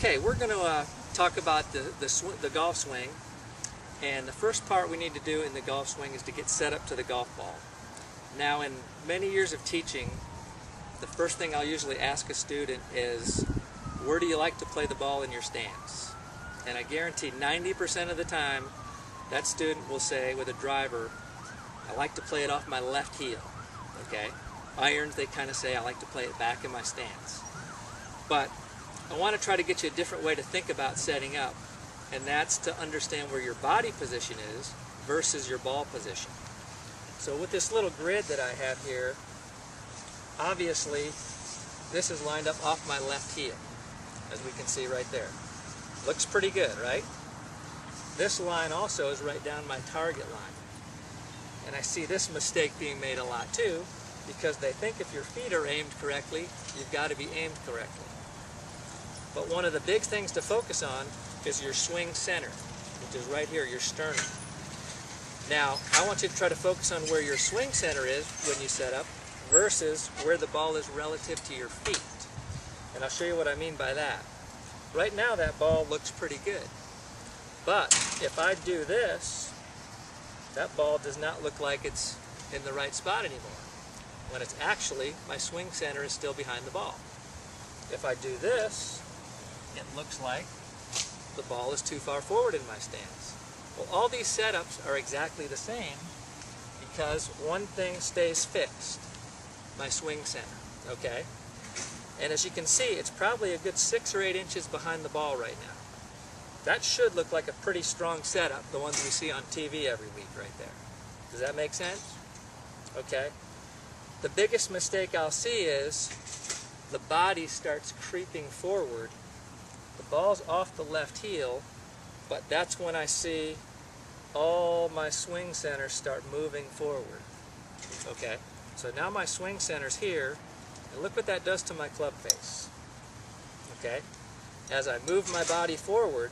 Okay, we're going to talk about the golf swing, and the first part we need to do in the golf swing is to get set up to the golf ball. Now, in many years of teaching, the first thing I'll usually ask a student is, where do you like to play the ball in your stance? And I guarantee 90% of the time that student will say with a driver, I like to play it off my left heel. Okay? Irons, they kind of say, I like to play it back in my stance. But I want to try to get you a different way to think about setting up, and that's to understand where your body position is versus your ball position. So with this little grid that I have here, obviously this is lined up off my left heel, as we can see right there. Looks pretty good, right? This line also is right down my target line. And I see this mistake being made a lot too, because they think if your feet are aimed correctly, you've got to be aimed correctly. But one of the big things to focus on is your swing center, which is right here, your sternum. Now, I want you to try to focus on where your swing center is when you set up versus where the ball is relative to your feet. And I'll show you what I mean by that. Right now that ball looks pretty good. But if I do this, that ball does not look like it's in the right spot anymore, when it's actually, my swing center is still behind the ball. If I do this, it looks like the ball is too far forward in my stance. Well, all these setups are exactly the same because one thing stays fixed, my swing center, okay? And as you can see, it's probably a good 6 or 8 inches behind the ball right now. That should look like a pretty strong setup, the ones we see on TV every week right there. Does that make sense? Okay. The biggest mistake I'll see is the body starts creeping forward. The ball's off the left heel, but that's when I see all my swing centers start moving forward. Okay, so now my swing center's here, and look what that does to my club face. Okay, as I move my body forward,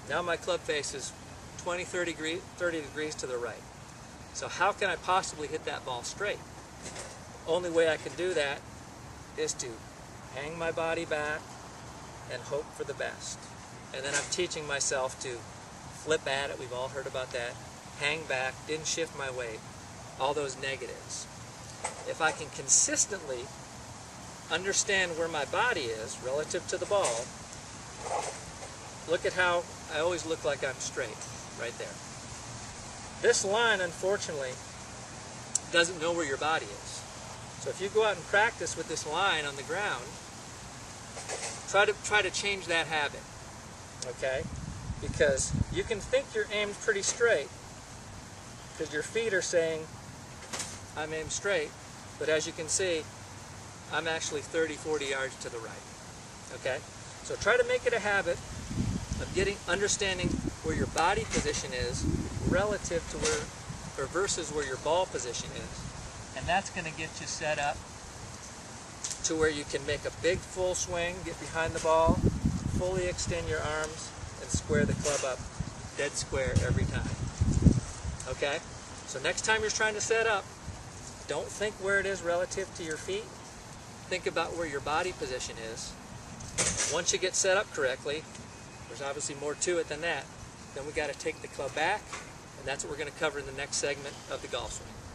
now my club face is 30 degrees to the right. So how can I possibly hit that ball straight? Only way I can do that is to hang my body back and hope for the best. And then I'm teaching myself to flip at it. We've all heard about that. Hang back, didn't shift my weight. All those negatives. If I can consistently understand where my body is relative to the ball, look at how I always look like I'm straight, right there. This line, unfortunately, doesn't know where your body is. So if you go out and practice with this line on the ground, try to change that habit, okay? Because you can think you're aimed pretty straight because your feet are saying, I'm aimed straight, but as you can see, I'm actually 30, 40 yards to the right, okay? So try to make it a habit of understanding where your body position is relative to or versus where your ball position is. And that's going to get you set up to where you can make a big full swing, get behind the ball, fully extend your arms, and square the club up dead square every time. Okay? So next time you're trying to set up, don't think where it is relative to your feet. Think about where your body position is. Once you get set up correctly, there's obviously more to it than that. Then we got to take the club back, and that's what we're going to cover in the next segment of the golf swing.